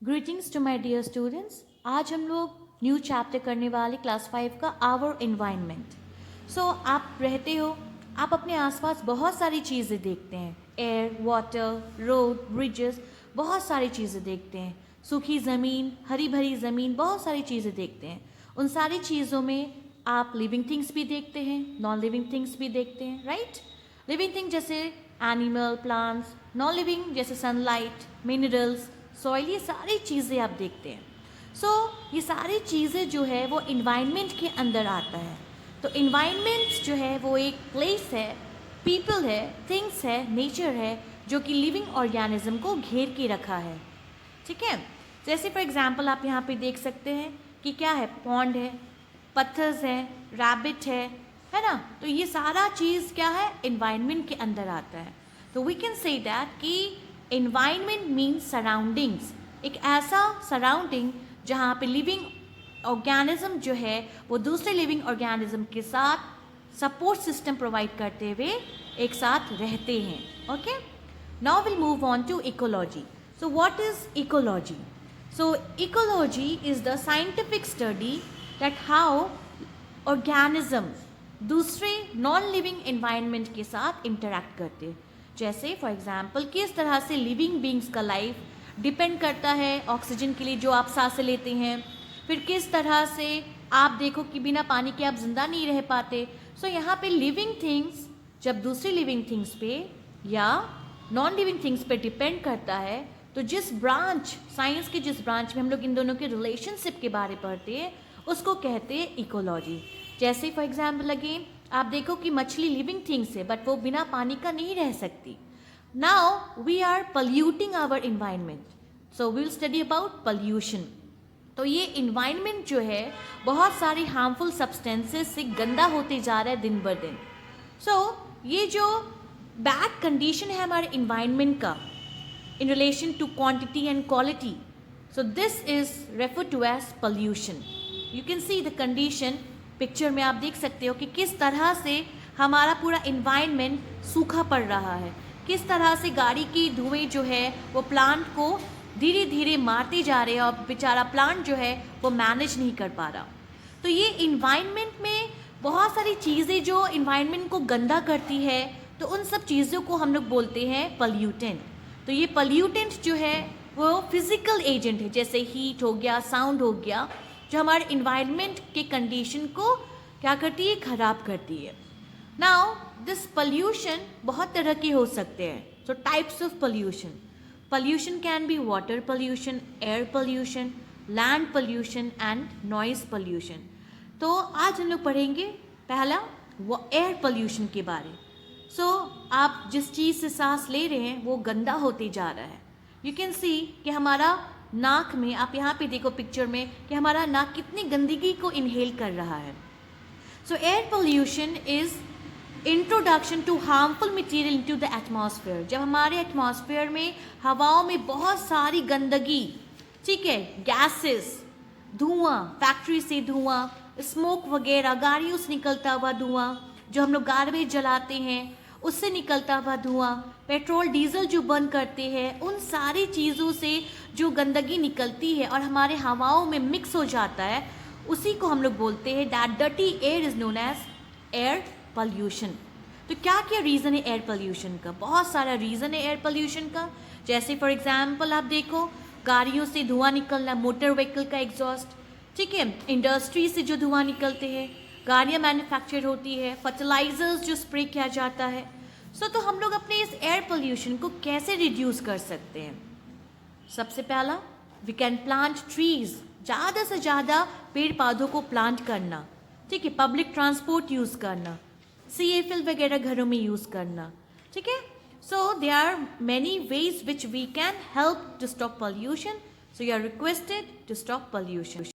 Greetings to my dear students. आज हम लोग न्यू चैप्टर करने वाले क्लास 5 का आवर एनवायरनमेंट। सो आप रहते हो, आप अपने आसपास बहुत सारी चीज़ें देखते हैं, एयर, वाटर, रोड, ब्रिजेस, बहुत सारी चीज़ें देखते हैं, सूखी ज़मीन, हरी भरी ज़मीन, बहुत सारी चीज़ें देखते हैं। उन सारी चीज़ों में आप लिविंग थिंग्स भी देखते हैं, नॉन लिविंग थिंग्स भी देखते हैं, राइट? लिविंग थिंग जैसे एनिमल, प्लांट्स, नॉन लिविंग जैसे सनलाइट, मिनरल्स, सॉइल, ये सारी चीज़ें आप देखते हैं। ये सारी चीज़ें जो है वो इन्वायरमेंट के अंदर आता है। तो इन्वायरमेंट जो है वो एक प्लेस है, पीपल है, थिंग्स है, नेचर है, जो कि लिविंग ऑर्गेनिज्म को घेर के रखा है। ठीक है, जैसे फॉर एग्जांपल आप यहाँ पे देख सकते हैं कि क्या है, पॉन्ड है, पत्थर्स है, रैबिट है ना? तो ये सारा चीज़ क्या है, इन्वायरमेंट के अंदर आता है। तो वी कैन से दैट कि इन्वायरमेंट मीन्स सराउंडिंग्स, एक ऐसा सराउंडिंग जहाँ पे लिविंग ऑर्गेनिज्म जो है वो दूसरे लिविंग ऑर्गेनिज्म के साथ सपोर्ट सिस्टम प्रोवाइड करते हुए एक साथ रहते हैं। Okay, now will move on to ecology. So what is ecology? So ecology is the scientific study that how organism दूसरे नॉन लिविंग एनवायरनमेंट के साथ इंटरैक्ट करते हैं। जैसे फॉर एग्जांपल किस तरह से लिविंग बींग्स का लाइफ डिपेंड करता है ऑक्सीजन के लिए जो आप सांसें लेते हैं, फिर किस तरह से आप देखो कि बिना पानी के आप जिंदा नहीं रह पाते। यहाँ पे लिविंग थिंग्स जब दूसरी लिविंग थिंग्स पे या नॉन लिविंग थिंग्स पे डिपेंड करता है, तो जिस ब्रांच, साइंस के जिस ब्रांच में हम लोग इन दोनों के रिलेशनशिप के बारे पढ़ते हैं उसको कहते हैं इकोलॉजी। जैसे फॉर एग्जाम्पल अगेन आप देखो कि मछली लिविंग थिंग्स है बट वो बिना पानी का नहीं रह सकती। Now we are polluting our environment, so we will study about pollution. तो ये इन्वायरमेंट जो है बहुत सारी हार्मफुल सब्सटेंसेस से गंदा होते जा रहा है दिन ब दिन। ये जो बैड कंडीशन है हमारे इन्वायरमेंट का in relation to quantity and quality, so this is referred to as pollution. You can see the condition, picture में आप देख सकते हो कि किस तरह से हमारा पूरा इन्वायरमेंट सूखा पड़ रहा है, किस तरह से गाड़ी की धुएं जो है वो प्लांट को धीरे धीरे मारते जा रहे हैं और बेचारा प्लांट जो है वो मैनेज नहीं कर पा रहा। तो ये इन्वायरमेंट में बहुत सारी चीज़ें जो इन्वायरमेंट को गंदा करती है, तो उन सब चीज़ों को हम लोग बोलते हैं पॉल्यूटेंट। तो ये पॉल्यूटेंट जो है वो फिजिकल एजेंट है, जैसे हीट हो गया, साउंड हो गया, जो हमारे इन्वायरमेंट के कंडीशन को क्या करती है, ख़राब करती है। नाउ दिस पॉल्यूशन बहुत तरह के हो सकते हैं। सो types of pollution, pollution can be water pollution, air pollution, land pollution and noise pollution. तो आज हम लोग पढ़ेंगे पहला वो एयर पॉल्यूशन के बारे। आप जिस चीज़ से सांस ले रहे हैं वो गंदा होते जा रहा है। यू कैन सी कि हमारा नाक में, आप यहाँ पे देखो पिक्चर में कि हमारा नाक कितनी गंदगी को इनहेल कर रहा है। Air pollution is introduction to harmful material into the atmosphere. जब हमारे एटमॉस्फेयर में, हवाओं में बहुत सारी गंदगी, ठीक है, गैसेस, धुआं, फैक्ट्री से धुआं, स्मोक वगैरह, गाड़ियों से निकलता हुआ धुआं, जो हम लोग गार्बेज जलाते हैं उससे निकलता हुआ धुआं, पेट्रोल डीजल जो बर्न करते हैं, उन सारी चीज़ों से जो गंदगी निकलती है और हमारे हवाओं में मिक्स हो जाता है, उसी को हम लोग बोलते हैं that dirty air is known as air pollution. तो क्या क्या रीज़न है एयर पॉल्यूशन का? बहुत सारा रीज़न है एयर पॉल्यूशन का। जैसे फॉर एग्जाम्पल आप देखो, गाड़ियों से धुआं निकलना, मोटर व्हीकल का एग्जॉस्ट, ठीक है, इंडस्ट्री से जो धुआं निकलते हैं, गाड़ियाँ मैन्युफैक्चर होती है, फर्टिलाइजर्स जो स्प्रे किया जाता है। तो हम लोग अपने इस एयर पोल्यूशन को कैसे रिड्यूस कर सकते हैं? सबसे पहला, वी कैन प्लांट ट्रीज, ज़्यादा से ज़्यादा पेड़ पौधों को प्लांट करना, ठीक है, पब्लिक ट्रांसपोर्ट यूज़ करना, CFL वगैरह घरों में यूज़ करना, ठीक है। There are many ways which we can help to stop pollution. You are requested to stop pollution.